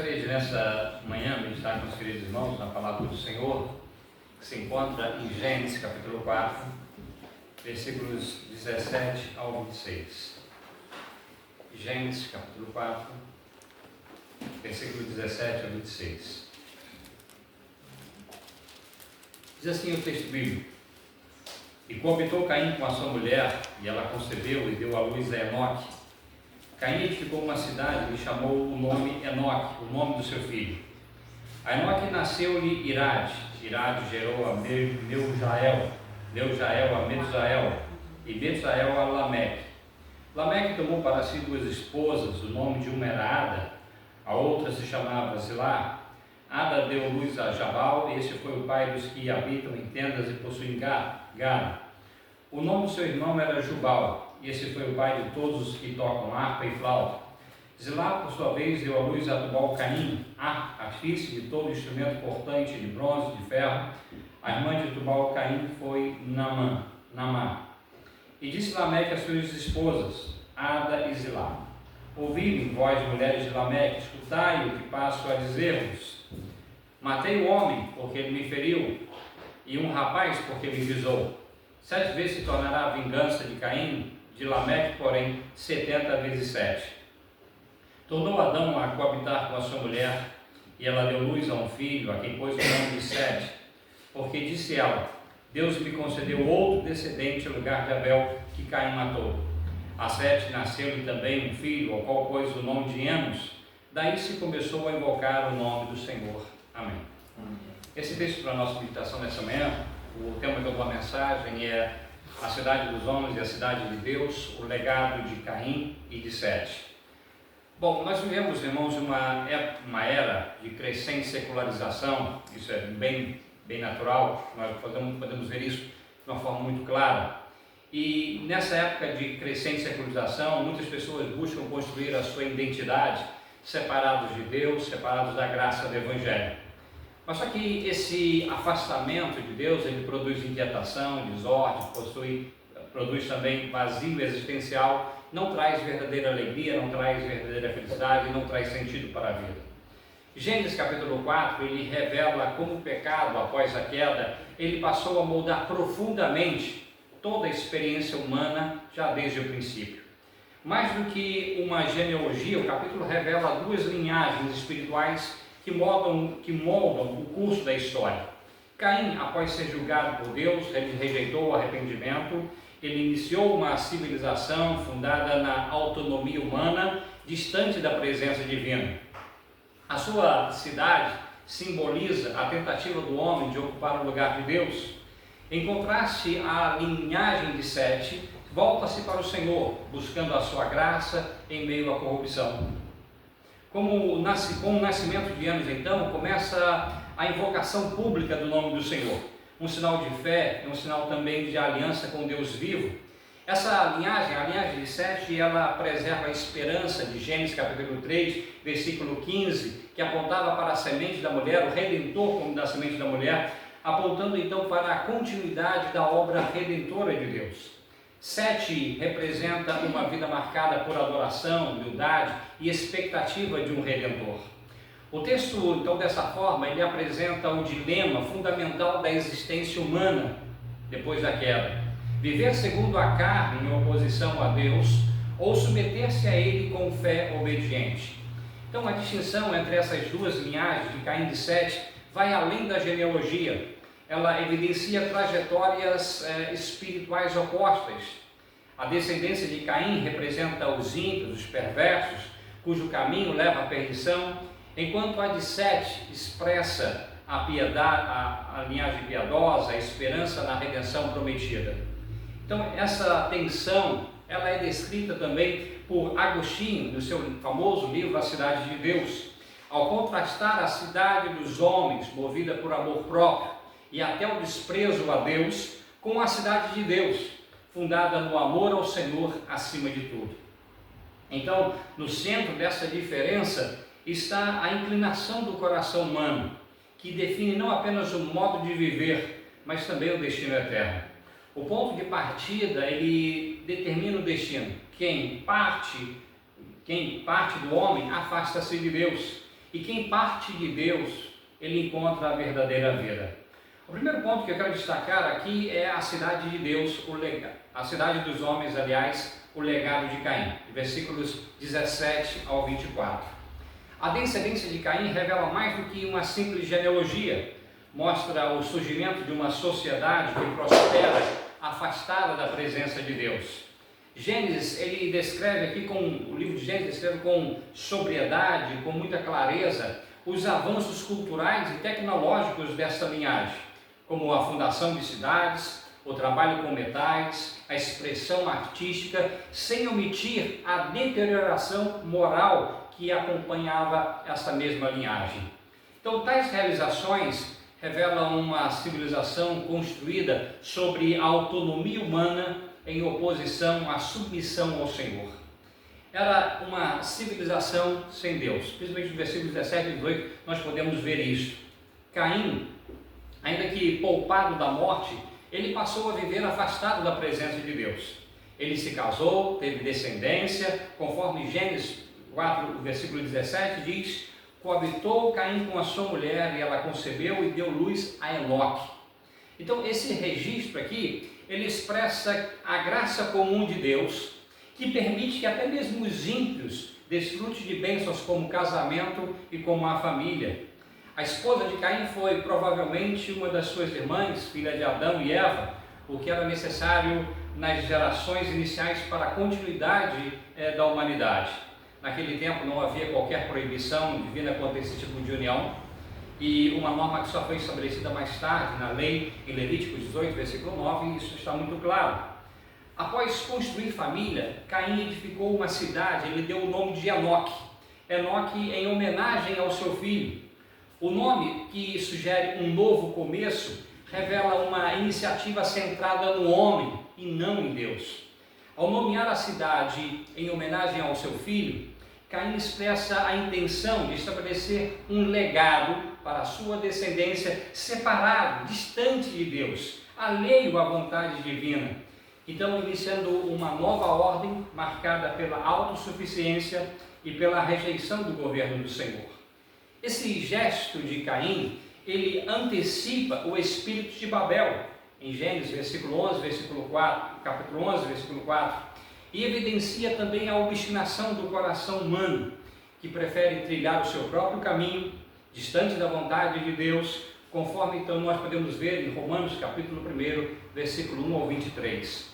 gostaria de, nessa manhã, meditar com os queridos irmãos na palavra do Senhor, que se encontra em Gênesis, capítulo 4, versículos 17 ao 26. Gênesis, capítulo 4, versículo 17 ao 26. Diz assim o texto bíblico: E coabitou Caim com a sua mulher, e ela concebeu e deu à luz a Enoque. Caim edificou uma cidade e chamou o nome Enoque, o nome do seu filho. A Enoque nasceu-lhe Irade. Irade gerou a Meujael, Meujael a Metusael, e Metusael a Lameque. Lameque tomou para si duas esposas, o nome de uma era Ada, a outra se chamava Zilá. Ada deu luz a Jabal, e este foi o pai dos que habitam em tendas e possuem gado. O nome do seu irmão era Jubal, e esse foi o pai de todos os que tocam harpa e flauta. Zilá, por sua vez, deu à luz a Tubal-Caim, artífice de todo instrumento cortante de bronze, de ferro. A irmã de Tubal-Caim foi Namá. E disse Lameque às suas esposas, Ada e Zilá: Ouvi-me, vós, mulheres de Lameque, escutai o que passo a dizer-vos. Matei o homem, porque ele me feriu, e um rapaz, porque me visou. 7 vezes se tornará a vingança de Caim, de Lameque, porém, 70 vezes 7. Tornou Adão a coabitar com a sua mulher, e ela deu luz a um filho, a quem pôs o nome de Sete, porque disse ela: Deus me concedeu outro descendente em lugar de Abel, que Caim matou. A Sete nasceu-lhe também um filho, ao qual pôs o nome de Enos. Daí se começou a invocar o nome do Senhor. Amém. Esse texto para a nossa meditação nessa manhã, o tema da tua mensagem é a cidade dos homens e a cidade de Deus, o legado de Caim e de Sete. Bom, nós vivemos, irmãos, uma era de crescente secularização. Isso é bem natural, nós podemos ver isso de uma forma muito clara. E nessa época de crescente secularização, muitas pessoas buscam construir a sua identidade separados de Deus, separados da graça do Evangelho. Mas só que esse afastamento de Deus, ele produz inquietação, desordem, produz também vazio existencial, não traz verdadeira alegria, não traz verdadeira felicidade, não traz sentido para a vida. Gênesis capítulo 4, ele revela como o pecado, após a queda, ele passou a moldar profundamente toda a experiência humana, já desde o princípio. Mais do que uma genealogia, o capítulo revela duas linhagens espirituais que moldam o curso da história. Caim, após ser julgado por Deus, ele rejeitou o arrependimento, ele iniciou uma civilização fundada na autonomia humana, distante da presença divina. A sua cidade simboliza a tentativa do homem de ocupar o lugar de Deus. Em contraste, a linhagem de Sete volta-se para o Senhor, buscando a sua graça em meio à corrupção. Com o nascimento de Enos, então, começa a invocação pública do nome do Senhor. Um sinal de fé, um sinal também de aliança com Deus vivo. Essa linhagem, a linhagem de Sete, ela preserva a esperança de Gênesis capítulo 3, versículo 15, que apontava para a semente da mulher, o Redentor como da semente da mulher, apontando então para a continuidade da obra redentora de Deus. Sete representa uma vida marcada por adoração, humildade e expectativa de um Redentor. O texto, então, dessa forma, ele apresenta o dilema fundamental da existência humana depois da queda: viver segundo a carne em oposição a Deus ou submeter-se a Ele com fé obediente. Então, a distinção entre essas duas linhagens de Caim e de Sete vai além da genealogia. Ela evidencia trajetórias espirituais opostas. A descendência de Caim representa os ímpios, os perversos, cujo caminho leva à perdição, enquanto a de Sete expressa a piedade, a linhagem piedosa, a esperança na redenção prometida. Então, essa tensão, ela é descrita também por Agostinho, no seu famoso livro A Cidade de Deus, ao contrastar a cidade dos homens, movida por amor próprio, e até o desprezo a Deus, com a cidade de Deus, fundada no amor ao Senhor acima de tudo. Então, no centro dessa diferença está a inclinação do coração humano, que define não apenas o modo de viver, mas também o destino eterno. O ponto de partida, ele determina o destino. Quem parte do homem afasta-se de Deus. e quem parte de Deus, ele encontra a verdadeira vida. O primeiro ponto que eu quero destacar aqui é a cidade de Deus, a cidade dos homens, aliás, o legado de Caim, versículos 17 ao 24. A descendência de Caim revela mais do que uma simples genealogia, mostra o surgimento de uma sociedade que prospera afastada da presença de Deus. Gênesis, ele descreve aqui o livro de Gênesis descreve com sobriedade, com muita clareza, os avanços culturais e tecnológicos desta linhagem, como a fundação de cidades, o trabalho com metais, a expressão artística, sem omitir a deterioração moral que acompanhava essa mesma linhagem. Então, tais realizações revelam uma civilização construída sobre a autonomia humana em oposição à submissão ao Senhor. Era uma civilização sem Deus. Principalmente no versículo 17 e 18 nós podemos ver isso. Caim, ainda que poupado da morte, ele passou a viver afastado da presença de Deus. Ele se casou, teve descendência, conforme Gênesis 4, versículo 17 diz: coabitou Caim com a sua mulher e ela concebeu e deu luz a Enoque. Então esse registro aqui, ele expressa a graça comum de Deus, que permite que até mesmo os ímpios desfrutem de bênçãos como casamento e como a família. A esposa de Caim foi provavelmente uma das suas irmãs, filha de Adão e Eva, o que era necessário nas gerações iniciais para a continuidade da humanidade. Naquele tempo não havia qualquer proibição divina quanto a esse tipo de união, e uma norma que só foi estabelecida mais tarde na lei, em Levítico 18, versículo 9, isso está muito claro. Após construir família, Caim edificou uma cidade, ele deu o nome de Enoque. Enoque em homenagem ao seu filho. O nome, que sugere um novo começo, revela uma iniciativa centrada no homem e não em Deus. Ao nomear a cidade em homenagem ao seu filho, Caim expressa a intenção de estabelecer um legado para a sua descendência separado, distante de Deus, alheio à vontade divina. Então, iniciando uma nova ordem marcada pela autossuficiência e pela rejeição do governo do Senhor. Esse gesto de Caim, ele antecipa o espírito de Babel, em Gênesis, versículo 11, versículo 4, capítulo 11, versículo 4, e evidencia também a obstinação do coração humano, que prefere trilhar o seu próprio caminho, distante da vontade de Deus, conforme então nós podemos ver em Romanos, capítulo 1, versículo 1 ao 23.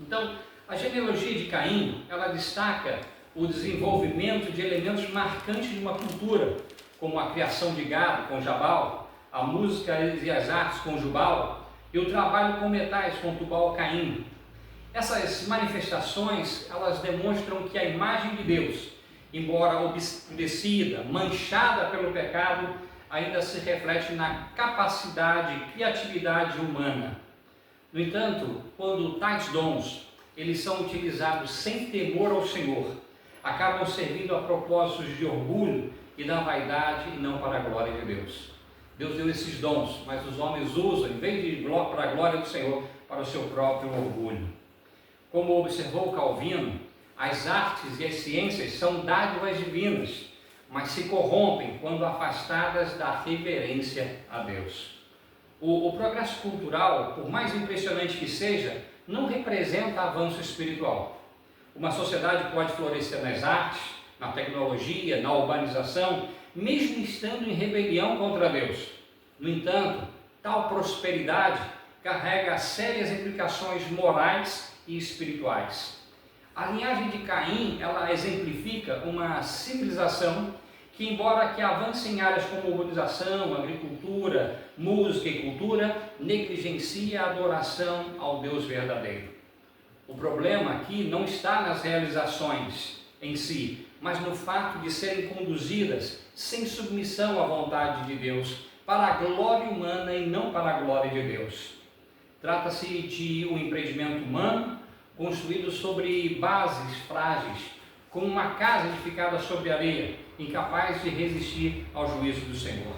Então, a genealogia de Caim, ela destaca o desenvolvimento de elementos marcantes de uma cultura, como a criação de gado com Jabal, a música e as artes com Jubal, e o trabalho com metais com Tubal-Caim. Essas manifestações, elas demonstram que a imagem de Deus, embora obscurecida, manchada pelo pecado, ainda se reflete na capacidade e criatividade humana. No entanto, quando tais dons, eles são utilizados sem temor ao Senhor, acabam servindo a propósitos de orgulho e da vaidade e não para a glória de Deus. Deus deu esses dons, mas os homens usam, em vez de para a glória do Senhor, para o seu próprio orgulho. Como observou Calvino, as artes e as ciências são dádivas divinas, mas se corrompem quando afastadas da reverência a Deus. O progresso cultural, por mais impressionante que seja, não representa avanço espiritual. Uma sociedade pode florescer nas artes, na tecnologia, na urbanização, mesmo estando em rebelião contra Deus. No entanto, tal prosperidade carrega sérias implicações morais e espirituais. A linhagem de Caim, ela exemplifica uma civilização que, embora que avance em áreas como urbanização, agricultura, música e cultura, negligencia a adoração ao Deus verdadeiro. O problema aqui não está nas realizações em si, mas no fato de serem conduzidas sem submissão à vontade de Deus, para a glória humana e não para a glória de Deus. Trata-se de um empreendimento humano, construído sobre bases frágeis, como uma casa edificada sobre areia, incapaz de resistir ao juízo do Senhor.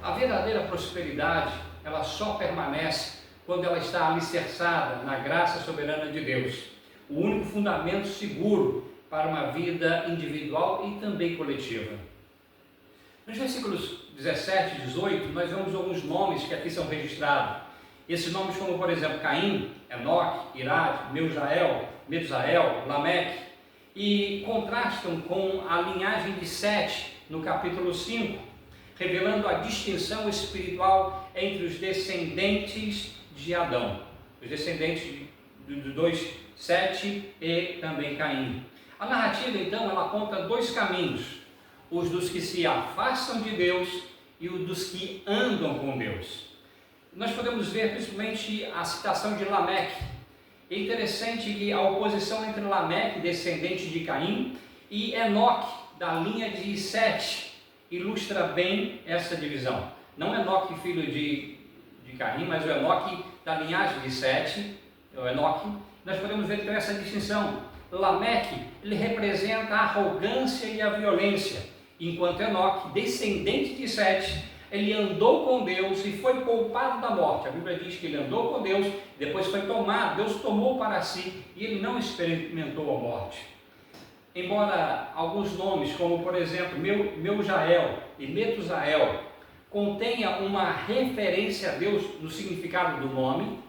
A verdadeira prosperidade, ela só permanece quando ela está alicerçada na graça soberana de Deus, o único fundamento seguro para uma vida individual e também coletiva. Nos versículos 17 e 18, nós vemos alguns nomes que aqui são registrados. Esses nomes como, por exemplo, Caim, Enoque, Irad, Metusael, Lameque, e contrastam com a linhagem de Sete, no capítulo 5, revelando a distinção espiritual entre os descendentes de Adão, os descendentes dos dois, Sete e também Caim. A narrativa, então, ela aponta dois caminhos: os dos que se afastam de Deus e os dos que andam com Deus. Nós podemos ver principalmente a citação de Lameque. É interessante que a oposição entre Lameque, descendente de Caim, e Enoque, da linha de Sete, ilustra bem essa divisão. Não Enoque, filho de Caim, mas o Enoque da linhagem de Sete, o Enoque. Nós podemos ver então essa distinção. Lameque, ele representa a arrogância e a violência, enquanto Enoque, descendente de Sete, ele andou com Deus e foi poupado da morte. A Bíblia diz que ele andou com Deus, depois foi tomado, Deus tomou para si e ele não experimentou a morte. Embora alguns nomes, como por exemplo Meujael e Metusael, contenha uma referência a Deus no significado do nome,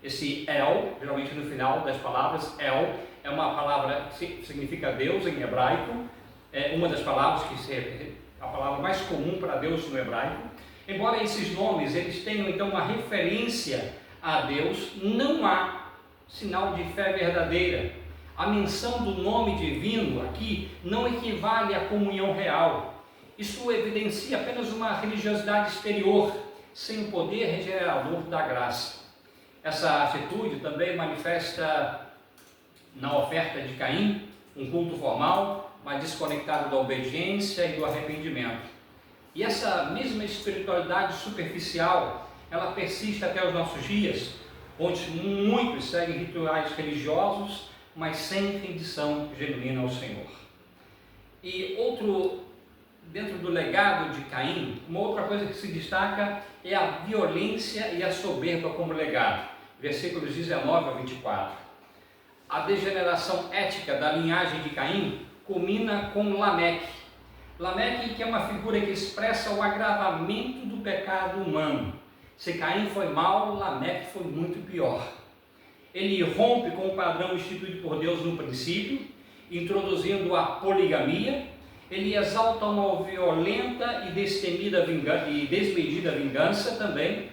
esse El, geralmente no final das palavras, El, é uma palavra que significa Deus em hebraico, é uma das palavras que é a palavra mais comum para Deus no hebraico. Embora esses nomes eles tenham então uma referência a Deus, não há sinal de fé verdadeira. A menção do nome divino aqui não equivale à comunhão real. Isso evidencia apenas uma religiosidade exterior, sem o poder regenerador da graça. Essa atitude também manifesta na oferta de Caim um culto formal, mas desconectado da obediência e do arrependimento. E essa mesma espiritualidade superficial, ela persiste até os nossos dias, onde muitos seguem rituais religiosos, mas sem rendição genuína ao Senhor. E dentro do legado de Caim, uma outra coisa que se destaca é a violência e a soberba como legado. Versículos 19 a 24. A degeneração ética da linhagem de Caim culmina com Lameque. Lameque, que é uma figura que expressa o agravamento do pecado humano. Se Caim foi mau, Lameque foi muito pior. Ele rompe com o padrão instituído por Deus no princípio, introduzindo a poligamia. Ele exalta uma violenta e desmedida vingança também.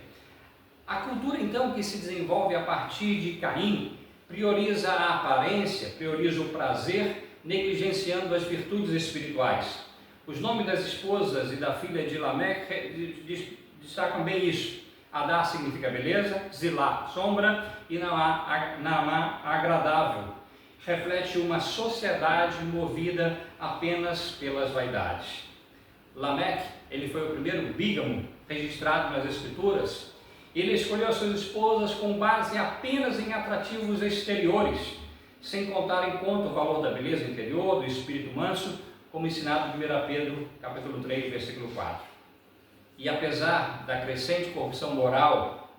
A cultura, então, que se desenvolve a partir de Caim, prioriza a aparência, prioriza o prazer, negligenciando as virtudes espirituais. Os nomes das esposas e da filha de Lameque destacam bem isso. Adá significa beleza, Zilá, sombra, e Naamá, agradável. Reflete uma sociedade movida apenas pelas vaidades. Lameque, ele foi o primeiro bígamo registrado nas Escrituras. Ele escolheu as suas esposas com base apenas em atrativos exteriores, sem contar em conta o valor da beleza interior, do espírito manso, como ensinado em 1 Pedro, capítulo 3, versículo 4. E apesar da crescente corrupção moral,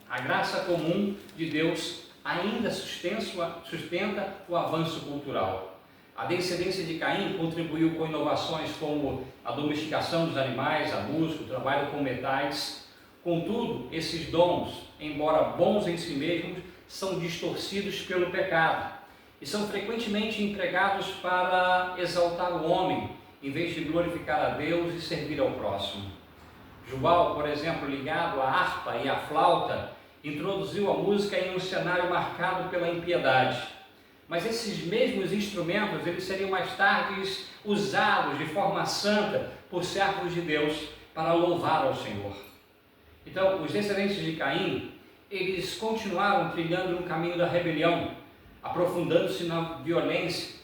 a graça comum de Deus ainda sustenta o avanço cultural. A descendência de Caim contribuiu com inovações como a domesticação dos animais, a música, o trabalho com metais. Contudo, esses dons, embora bons em si mesmos, são distorcidos pelo pecado e são frequentemente empregados para exaltar o homem, em vez de glorificar a Deus e servir ao próximo. Jubal, por exemplo, ligado à harpa e à flauta, introduziu a música em um cenário marcado pela impiedade. Mas esses mesmos instrumentos, eles seriam mais tarde usados de forma santa por servos de Deus para louvar ao Senhor. Então, os descendentes de Caim, eles continuaram trilhando no caminho da rebelião, aprofundando-se na violência.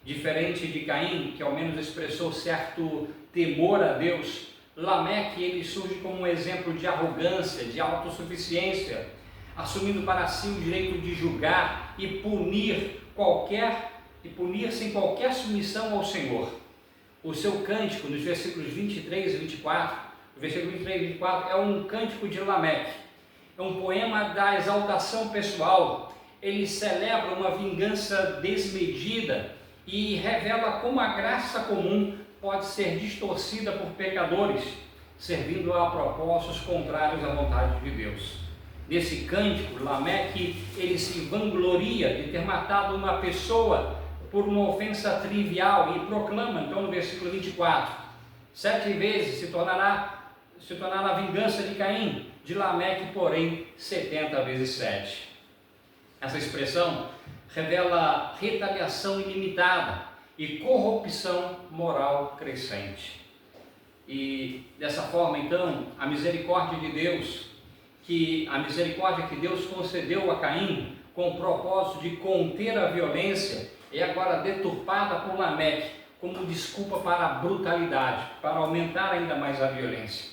Diferente de Caim, que ao menos expressou certo temor a Deus, Lameque, ele surge como um exemplo de arrogância, de autossuficiência, assumindo para si o direito de julgar e punir sem qualquer submissão ao Senhor. O seu cântico, nos versículos 23 e 24, o versículo 23 e 24 é um cântico de Lameque, é um poema da exaltação pessoal. Ele celebra uma vingança desmedida e revela como a graça comum pode ser distorcida por pecadores, servindo a propósitos contrários à vontade de Deus. Nesse cântico, Lameque, ele se vangloria de ter matado uma pessoa por uma ofensa trivial e proclama, então no versículo 24, 7 vezes se tornará a vingança de Caim, de Lameque, porém, 70 vezes 7. Essa expressão revela retaliação ilimitada e corrupção moral crescente. E dessa forma, então, a misericórdia que Deus concedeu a Caim com o propósito de conter a violência é agora deturpada por Lameque como desculpa para a brutalidade, para aumentar ainda mais a violência.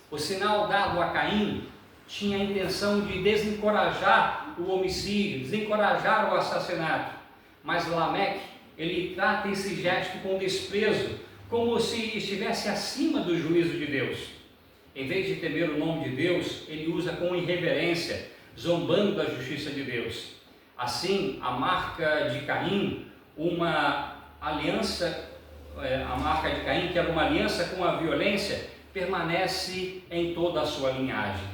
O sinal dado a Caim tinha a intenção de desencorajar o homicídio, desencorajar o assassinato, mas Lameque, ele trata esse gesto com desprezo, como se estivesse acima do juízo de Deus. Em vez de temer o nome de Deus, ele usa com irreverência, zombando da justiça de Deus. Assim, a marca de Caim, que era uma aliança com a violência, permanece em toda a sua linhagem.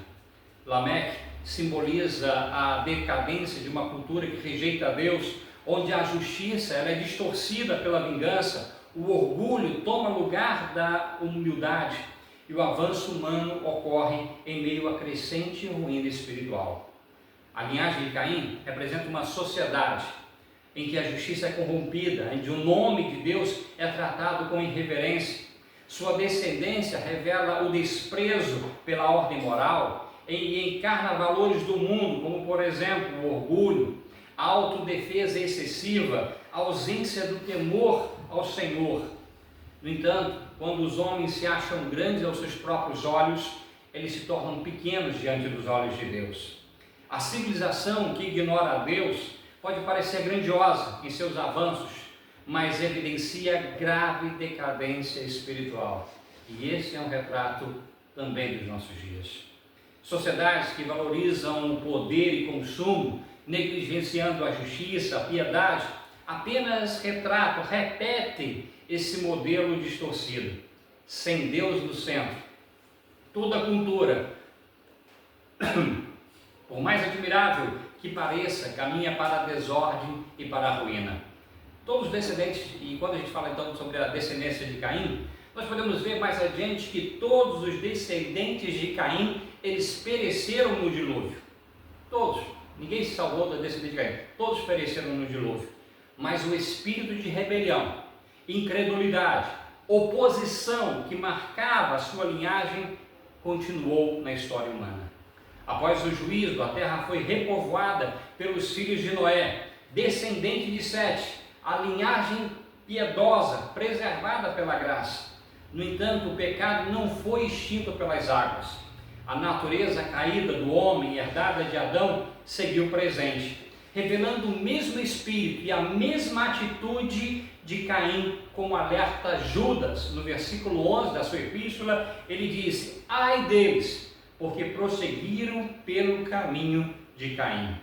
Lameque simboliza a decadência de uma cultura que rejeita a Deus, onde a justiça ela é distorcida pela vingança, o orgulho toma lugar da humildade e o avanço humano ocorre em meio à crescente ruína espiritual. A linhagem de Caim representa uma sociedade em que a justiça é corrompida, onde o nome de Deus é tratado com irreverência. Sua descendência revela o desprezo pela ordem moral e encarna valores do mundo, como por exemplo o orgulho, a autodefesa excessiva, a ausência do temor ao Senhor. No entanto, quando os homens se acham grandes aos seus próprios olhos, eles se tornam pequenos diante dos olhos de Deus. A civilização que ignora a Deus pode parecer grandiosa em seus avanços, mas evidencia grave decadência espiritual. E esse é um retrato também dos nossos dias. Sociedades que valorizam o poder e consumo, negligenciando a justiça, a piedade, apenas repetem esse modelo distorcido, sem Deus no centro. Toda a cultura, por mais admirável que pareça, caminha para a desordem e para a ruína. Todos os descendentes, e quando a gente fala então sobre a descendência de Caim, nós podemos ver mais adiante que todos os descendentes de Caim, eles pereceram no dilúvio. Todos, ninguém se salvou da descendência de Caim, todos pereceram no dilúvio. Mas o espírito de rebelião, incredulidade, oposição que marcava a sua linhagem continuou na história humana. Após o juízo, a terra foi repovoada pelos filhos de Noé, descendente de Sete, a linhagem piedosa, preservada pela graça. No entanto, o pecado não foi extinto pelas águas. A natureza caída do homem, herdada de Adão, seguiu presente, revelando o mesmo espírito e a mesma atitude de Caim, como alerta Judas, no versículo 11 da sua epístola. Ele diz: ai deles, porque prosseguiram pelo caminho de Caim.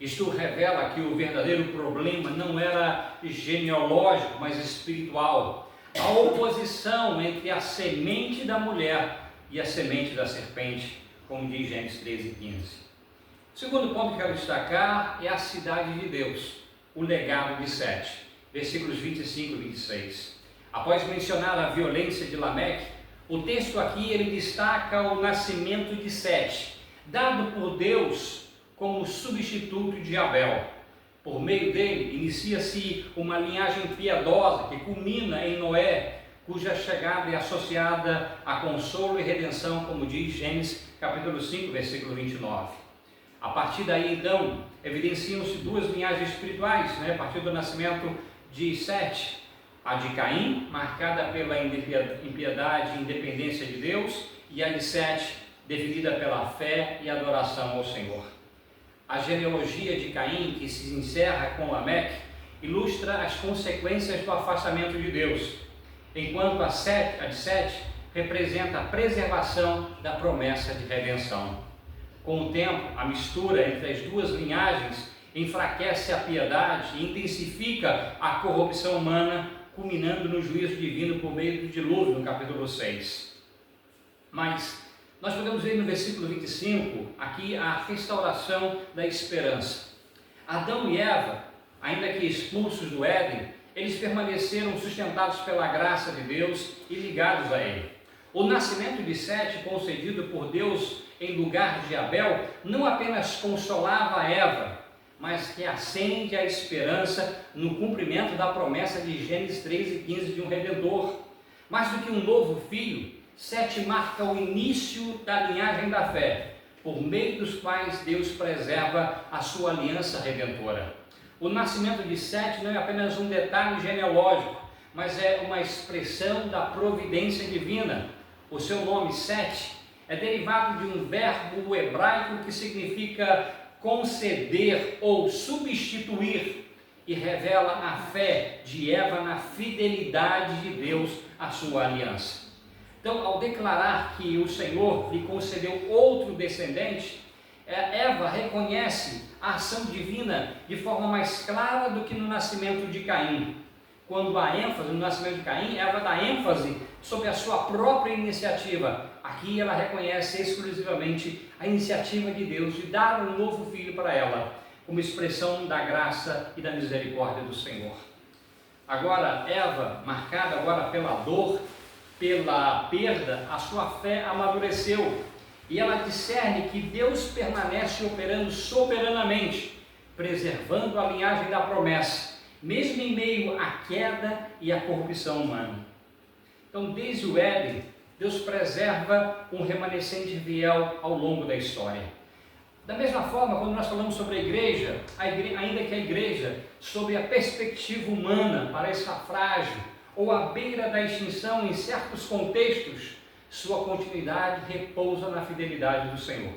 Isto revela que o verdadeiro problema não era genealógico, mas espiritual. A oposição entre a semente da mulher e a semente da serpente, como diz Gênesis 13:15. O segundo ponto que quero destacar é a cidade de Deus, o legado de Sete, versículos 25 e 26. Após mencionar a violência de Lameque, o texto aqui ele destaca o nascimento de Sete, dado por Deus como substituto de Abel. Por meio dele, inicia-se uma linhagem piedosa que culmina em Noé, cuja chegada é associada a consolo e redenção, como diz Gênesis capítulo 5, versículo 29. A partir daí, então, evidenciam-se duas linhagens espirituais, a partir do nascimento de Sete, a de Caim, marcada pela impiedade e independência de Deus, e a de Sete, definida pela fé e adoração ao Senhor. A genealogia de Caim, que se encerra com Lameque, ilustra as consequências do afastamento de Deus, enquanto a de Sete representa a preservação da promessa de redenção. Com o tempo, a mistura entre as duas linhagens enfraquece a piedade e intensifica a corrupção humana, culminando no juízo divino por meio do dilúvio, no capítulo 6. Mas nós podemos ver no versículo 25, aqui a restauração da esperança. Adão e Eva, ainda que expulsos do Éden, eles permaneceram sustentados pela graça de Deus e ligados a Ele. O nascimento de Sete, concedido por Deus em lugar de Abel, não apenas consolava Eva, mas que acende a esperança no cumprimento da promessa de Gênesis 3:15 de um Redentor. Mais do que um novo filho, Sete marca o início da linhagem da fé, por meio dos quais Deus preserva a sua aliança redentora. O nascimento de Sete não é apenas um detalhe genealógico, mas é uma expressão da providência divina. O seu nome, Sete, é derivado de um verbo hebraico que significa conceder ou substituir e revela a fé de Eva na fidelidade de Deus à sua aliança. Então, ao declarar que o Senhor lhe concedeu outro descendente, Eva reconhece a ação divina de forma mais clara do que no nascimento de Caim. Quando há ênfase no nascimento de Caim, Eva dá ênfase sobre a sua própria iniciativa. Aqui ela reconhece exclusivamente a iniciativa de Deus de dar um novo filho para ela, como expressão da graça e da misericórdia do Senhor. Agora, Eva, marcada agora pela dor, pela perda, a sua fé amadureceu e ela discerne que Deus permanece operando soberanamente, preservando a linhagem da promessa, mesmo em meio à queda e à corrupção humana. Então, desde o Éden, Deus preserva um remanescente fiel ao longo da história. Da mesma forma, quando nós falamos sobre a igreja, ainda que a igreja, sob a perspectiva humana, pareça frágil ou à beira da extinção em certos contextos, sua continuidade repousa na fidelidade do Senhor.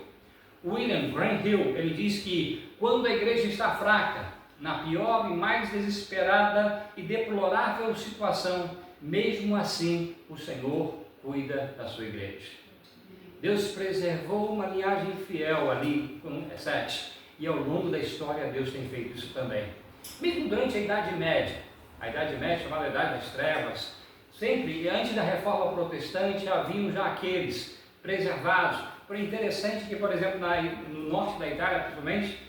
William Grant Hill, ele diz que quando a igreja está fraca, na pior e mais desesperada e deplorável situação, mesmo assim o Senhor cuida da sua igreja. Deus preservou uma linhagem fiel ali com Sete, e ao longo da história Deus tem feito isso também. Mesmo durante a Idade Média, chamada Idade das Trevas, sempre antes da Reforma Protestante haviam já aqueles preservados. Porém, interessante que, por exemplo, no norte da Itália, principalmente,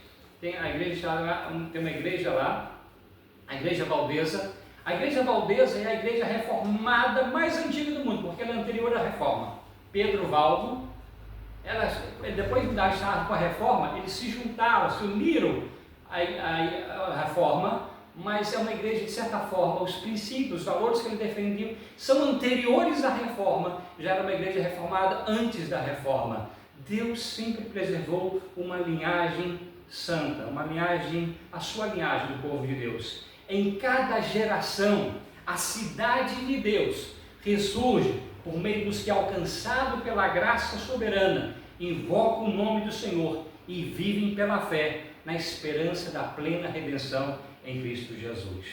tem uma igreja lá, a Igreja Valdesa. A Igreja Valdesa é a igreja reformada mais antiga do mundo, porque ela é anterior à Reforma. Pedro Valdo, depois de dar estado com a Reforma, eles se juntaram, se uniram à Reforma, mas é uma igreja, de certa forma, os princípios, os valores que ele defendiam são anteriores à Reforma, já era uma igreja reformada antes da Reforma. Deus sempre preservou uma linhagem santa, a sua linhagem do povo de Deus. Em cada geração, a cidade de Deus ressurge por meio dos que, alcançado pela graça soberana, invocam o nome do Senhor e vivem pela fé na esperança da plena redenção em Cristo Jesus.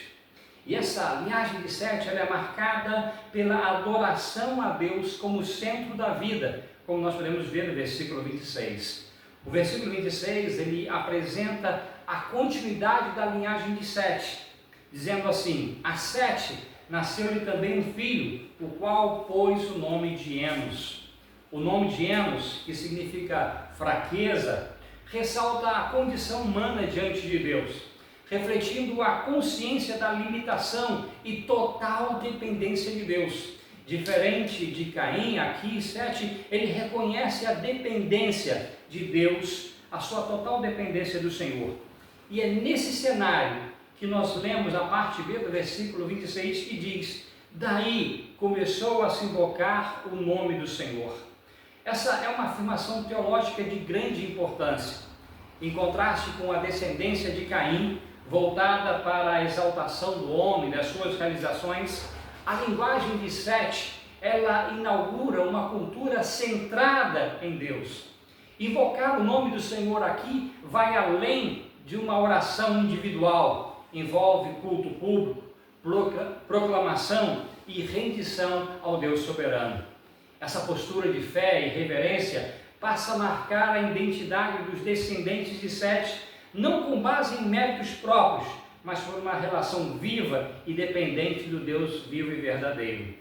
E essa linhagem de Sete, ela é marcada pela adoração a Deus como centro da vida, como nós podemos ver no versículo 26. O versículo 26, ele apresenta a continuidade da linhagem de Sete, dizendo assim: a Sete nasceu-lhe também um filho, o qual pôs o nome de Enos. O nome de Enos, que significa fraqueza, ressalta a condição humana diante de Deus, refletindo a consciência da limitação e total dependência de Deus. Diferente de Caim, aqui Sete, ele reconhece a dependência de Deus, a sua total dependência do Senhor. E é nesse cenário que nós lemos a parte B do versículo 26, que diz: daí começou a se invocar o nome do Senhor. Essa é uma afirmação teológica de grande importância, em contraste com a descendência de Caim, voltada para a exaltação do homem, das suas realizações. A linguagem de Sete, ela inaugura uma cultura centrada em Deus. Invocar o nome do Senhor aqui vai além de uma oração individual, envolve culto público, proclamação e rendição ao Deus soberano. Essa postura de fé e reverência passa a marcar a identidade dos descendentes de Sete, não com base em méritos próprios, mas por uma relação viva e dependente do Deus vivo e verdadeiro.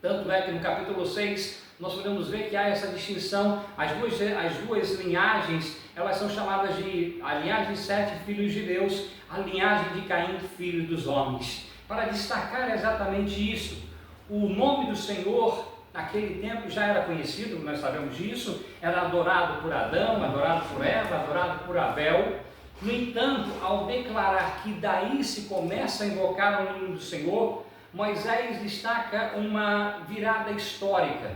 Tanto é que no capítulo 6 nós podemos ver que há essa distinção, as duas linhagens, elas são chamadas de a linhagem de Sete, filhos de Deus, a linhagem de Caim, filho dos homens, para destacar exatamente isso. O nome do Senhor naquele tempo já era conhecido, nós sabemos disso, era adorado por Adão, adorado por Eva, adorado por Abel. No entanto, ao declarar que daí se começa a invocar o nome do Senhor, Moisés destaca uma virada histórica.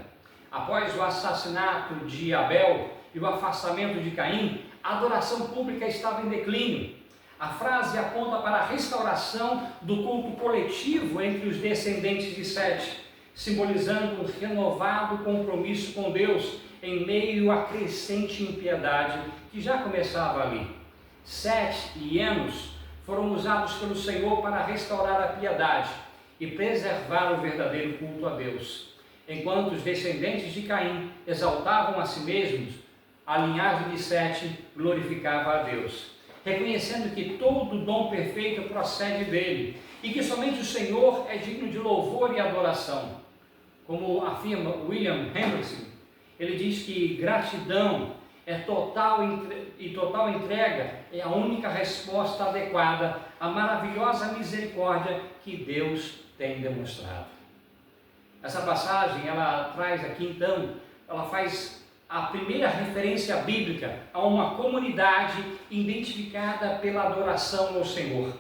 Após o assassinato de Abel e o afastamento de Caim, a adoração pública estava em declínio. A frase aponta para a restauração do culto coletivo entre os descendentes de Sete, simbolizando um renovado compromisso com Deus em meio à crescente impiedade que já começava ali. Sete e Enos foram usados pelo Senhor para restaurar a piedade e preservar o verdadeiro culto a Deus. Enquanto os descendentes de Caim exaltavam a si mesmos, a linhagem de Sete glorificava a Deus, reconhecendo que todo dom perfeito procede dele e que somente o Senhor é digno de louvor e adoração. Como afirma William Hendrickson, ele diz que gratidão é total entrega é a única resposta adequada à maravilhosa misericórdia que Deus tem demonstrado. Essa passagem, ela traz aqui então, ela faz a primeira referência bíblica a uma comunidade identificada pela adoração ao Senhor.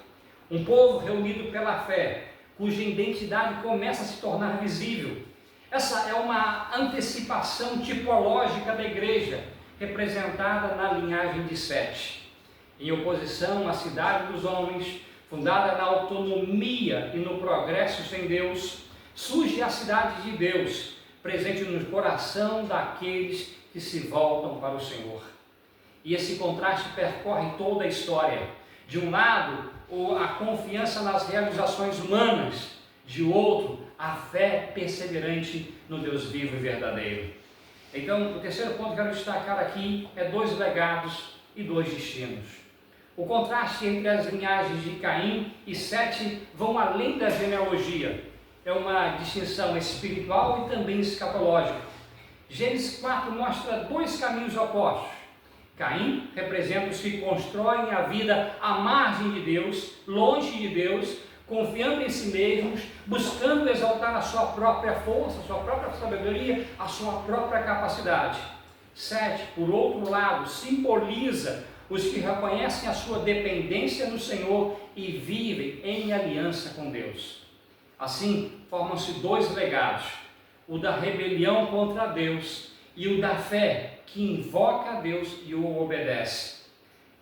Um povo reunido pela fé, cuja identidade começa a se tornar visível. Essa é uma antecipação tipológica da igreja, representada na linhagem de Sete. Em oposição à cidade dos homens, fundada na autonomia e no progresso sem Deus, surge a cidade de Deus, presente no coração daqueles que se voltam para o Senhor. E esse contraste percorre toda a história. De um lado, a confiança nas realizações humanas, de outro, a fé perseverante no Deus vivo e verdadeiro. Então, o terceiro ponto que eu quero destacar aqui é dois legados e dois destinos. O contraste entre as linhagens de Caim e Sete vão além da genealogia. É uma distinção espiritual e também escatológica. Gênesis 4 mostra dois caminhos opostos. Caim representa os que constroem a vida à margem de Deus, longe de Deus, confiando em si mesmos, buscando exaltar a sua própria força, a sua própria sabedoria, a sua própria capacidade. Sete, por outro lado, simboliza os que reconhecem a sua dependência no Senhor e vivem em aliança com Deus. Assim, formam-se dois legados, o da rebelião contra Deus e o da fé, que invoca a Deus e o obedece.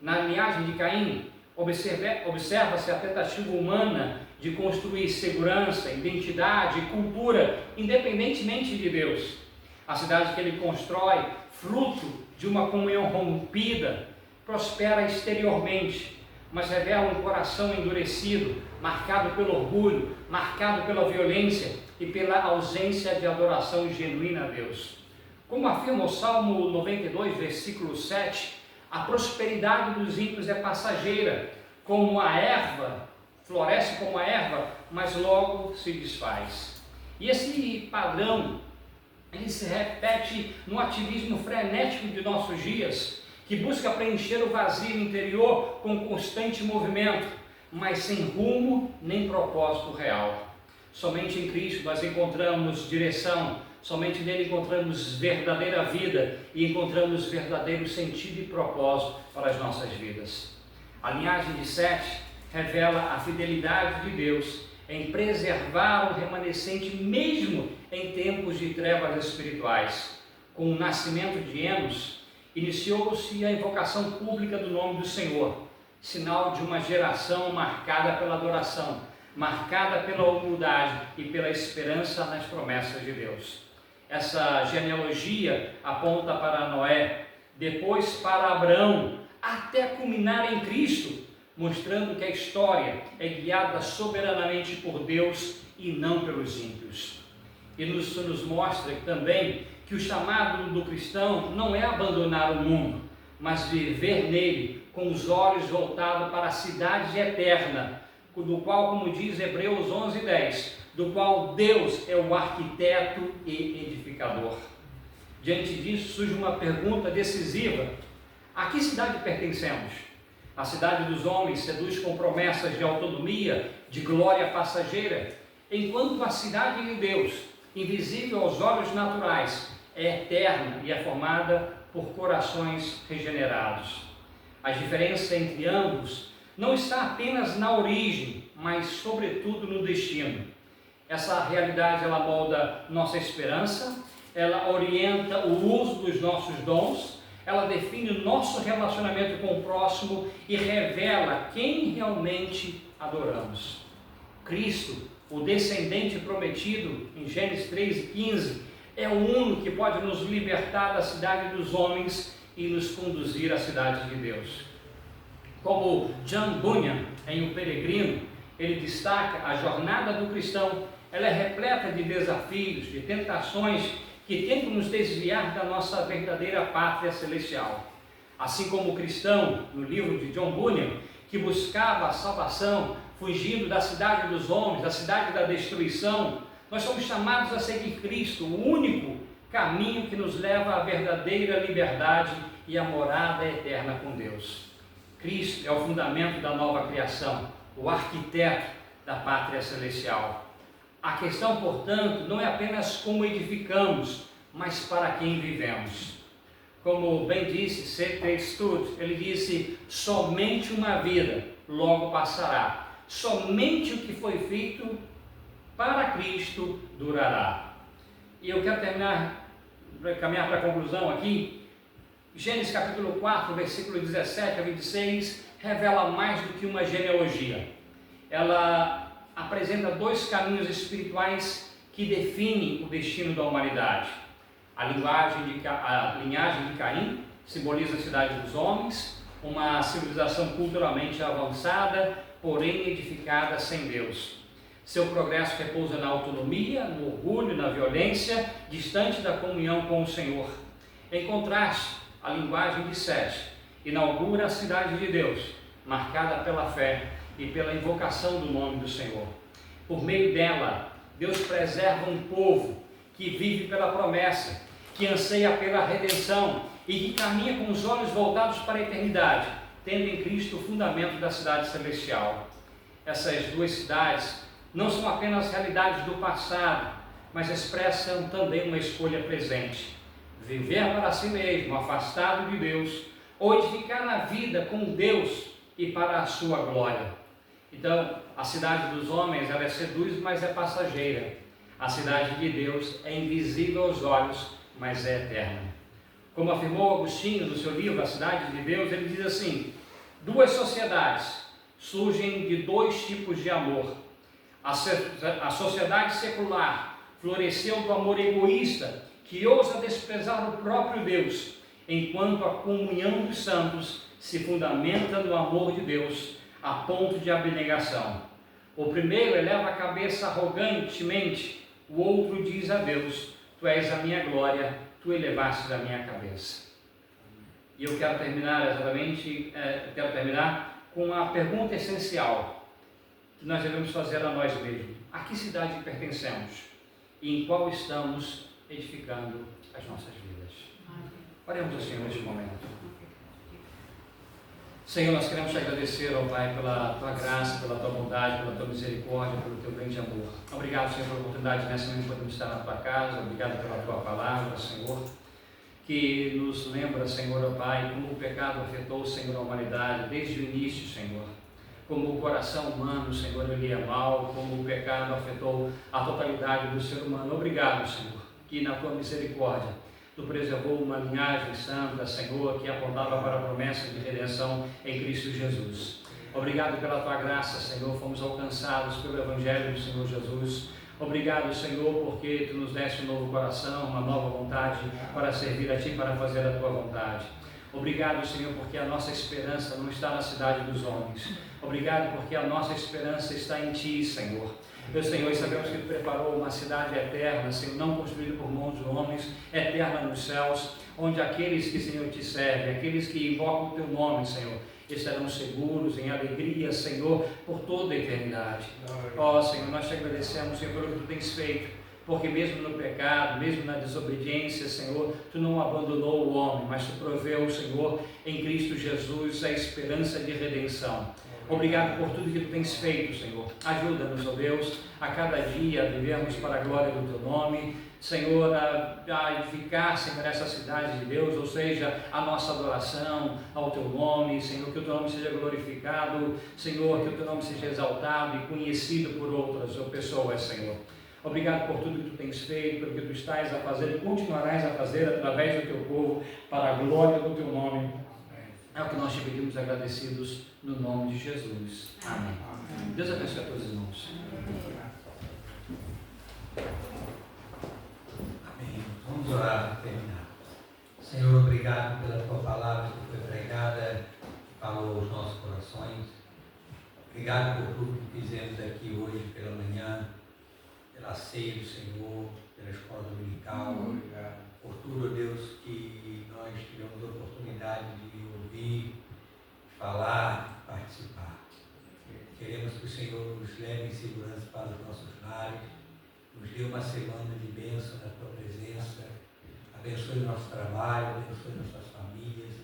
Na linhagem de Caim, observa-se a tentativa humana de construir segurança, identidade e cultura independentemente de Deus. A cidade que ele constrói, fruto de uma comunhão rompida, prospera exteriormente, mas revela um coração endurecido, marcado pelo orgulho, marcado pela violência e pela ausência de adoração genuína a Deus. Como afirma o Salmo 92, versículo 7, a prosperidade dos ímpios é passageira, como a erva, floresce como a erva, mas logo se desfaz. E esse padrão, ele se repete no ativismo frenético de nossos dias, que busca preencher o vazio interior com constante movimento, mas sem rumo nem propósito real. Somente em Cristo nós encontramos direção, somente nele encontramos verdadeira vida e encontramos verdadeiro sentido e propósito para as nossas vidas. A linhagem de Sete revela a fidelidade de Deus em preservar o remanescente mesmo em tempos de trevas espirituais. Com o nascimento de Enos, iniciou-se a invocação pública do nome do Senhor, sinal de uma geração marcada pela adoração, marcada pela humildade e pela esperança nas promessas de Deus. Essa genealogia aponta para Noé, depois para Abraão, até culminar em Cristo, mostrando que a história é guiada soberanamente por Deus e não pelos ímpios. E isso nos mostra também que o chamado do cristão não é abandonar o mundo, mas viver nele com os olhos voltados para a cidade eterna, do qual, como diz Hebreus 11:10, do qual Deus é o arquiteto e edificador. Diante disso surge uma pergunta decisiva: a que cidade pertencemos? A cidade dos homens seduz com promessas de autonomia, de glória passageira, enquanto a cidade de Deus, invisível aos olhos naturais, é eterna e é formada por corações regenerados. A diferença entre ambos não está apenas na origem, mas sobretudo no destino. Essa realidade, ela molda nossa esperança, ela orienta o uso dos nossos dons, ela define o nosso relacionamento com o próximo e revela quem realmente adoramos. Cristo, o descendente prometido, em Gênesis 3:15, é o único que pode nos libertar da cidade dos homens e nos conduzir à cidade de Deus. Como John Bunyan, em O Peregrino, ele destaca: a jornada do cristão, ela é repleta de desafios, de tentações que tentam nos desviar da nossa verdadeira pátria celestial. Assim como o cristão, no livro de John Bunyan, que buscava a salvação, fugindo da cidade dos homens, da cidade da destruição, nós somos chamados a seguir Cristo, o único caminho que nos leva à verdadeira liberdade e à morada eterna com Deus. Cristo é o fundamento da nova criação, o arquiteto da pátria celestial. A questão, portanto, não é apenas como edificamos, mas para quem vivemos. Como bem disse C.T. Studd, ele disse: somente uma vida logo passará, somente o que foi feito para Cristo durará. E eu quero caminhar para a conclusão aqui. Gênesis capítulo 4, versículo 17 a 26, revela mais do que uma genealogia. Ela apresenta dois caminhos espirituais que definem o destino da humanidade. A linhagem de Caim simboliza a cidade dos homens, uma civilização culturalmente avançada, porém edificada sem Deus. Seu progresso repousa na autonomia, no orgulho, na violência, distante da comunhão com o Senhor. Em contraste, a linguagem de Sete inaugura a cidade de Deus, marcada pela fé e pela invocação do nome do Senhor. Por meio dela, Deus preserva um povo que vive pela promessa, que anseia pela redenção e que caminha com os olhos voltados para a eternidade, tendo em Cristo o fundamento da cidade celestial. Essas duas cidades não são apenas realidades do passado, mas expressam também uma escolha presente: viver para si mesmo, afastado de Deus, ou edificar na vida com Deus e para a sua glória. Então, a cidade dos homens, ela seduz, mas é passageira. A cidade de Deus é invisível aos olhos, mas é eterna. Como afirmou Agostinho no seu livro A Cidade de Deus, ele diz assim: duas sociedades surgem de dois tipos de amor. A sociedade secular floresceu do amor egoísta, que ousa desprezar o próprio Deus, enquanto a comunhão dos santos se fundamenta no amor de Deus, a ponto de abnegação. O primeiro eleva a cabeça arrogantemente, o outro diz a Deus: tu és a minha glória, tu elevaste a minha cabeça. E eu quero terminar com a pergunta essencial que nós devemos fazer a nós mesmos: a que cidade pertencemos e em qual estamos edificando as nossas vidas? Oremos ao Senhor neste momento. Senhor, nós queremos te agradecer, ó Pai, pela tua graça, pela tua bondade, pela tua misericórdia, pelo teu grande amor. Obrigado, Senhor, pela oportunidade nessa manhã de podermos estar na tua casa. Obrigado pela tua palavra, Senhor, que nos lembra, Senhor, ó Pai, como o pecado afetou, Senhor, a humanidade desde o início, Senhor. Como o coração humano, Senhor, ele é mau, como o pecado afetou a totalidade do ser humano. Obrigado, Senhor, que na tua misericórdia tu preservou uma linhagem santa, Senhor, que apontava para a promessa de redenção em Cristo Jesus. Obrigado pela tua graça, Senhor, fomos alcançados pelo Evangelho do Senhor Jesus. Obrigado, Senhor, porque tu nos deste um novo coração, uma nova vontade para servir a ti, para fazer a tua vontade. Obrigado, Senhor, porque a nossa esperança não está na cidade dos homens. Obrigado porque a nossa esperança está em ti, Senhor. Meu Senhor, e sabemos que tu preparou uma cidade eterna, Senhor, não construída por mãos de homens, eterna nos céus, onde aqueles que, Senhor, te servem, aqueles que invocam o teu nome, Senhor, estarão seguros em alegria, Senhor, por toda a eternidade. Ó Senhor, nós te agradecemos, Senhor, pelo que tu tens feito, porque mesmo no pecado, mesmo na desobediência, Senhor, tu não abandonou o homem, mas tu proveu, Senhor, em Cristo Jesus a esperança de redenção. Obrigado por tudo que tu tens feito, Senhor. Ajuda-nos, ó Deus, a cada dia a vivermos para a glória do teu nome, Senhor, a edificar, Senhor, essa cidade de Deus, ou seja, a nossa adoração ao teu nome, Senhor, que o teu nome seja glorificado, Senhor, que o teu nome seja exaltado e conhecido por outras pessoas, Senhor. Obrigado por tudo que tu tens feito, pelo que tu estás a fazer e continuarás a fazer através do teu povo, para a glória do teu nome. É o que nós te pedimos agradecidos no nome de Jesus. Amém. Deus abençoe a todos os irmãos. Amém. Vamos orar para terminar. Senhor, obrigado pela tua palavra que foi pregada, que falou aos nossos corações. Obrigado por tudo que fizemos aqui hoje pela manhã, pela ceia do Senhor, pela escola dominical, por tudo, Deus, que nós tivemos a oportunidade de ouvir, de falar, de participar. Queremos que o Senhor nos leve em segurança para os nossos lares, nos dê uma semana de bênção na tua presença, abençoe o nosso trabalho, abençoe nossas famílias,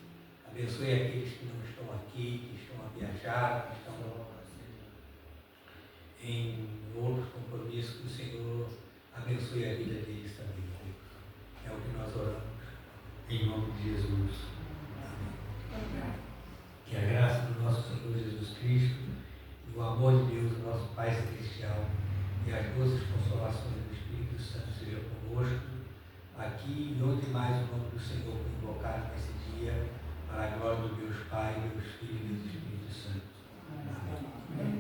abençoe aqueles que não estão aqui, que estão a viajar, que estão em outros compromissos, que o Senhor abençoe a vida deles também, Deus. É o que nós oramos, em nome de Jesus. Amém. Que a graça do nosso Senhor Jesus Cristo, e o amor de Deus, o nosso Pai Celestial, e as doces consolações do Espírito Santo sejam conosco, aqui e onde mais o nome do Senhor foi invocado nesse dia, para a glória do Deus Pai, Deus Filho e Deus Espírito Santo. Amém.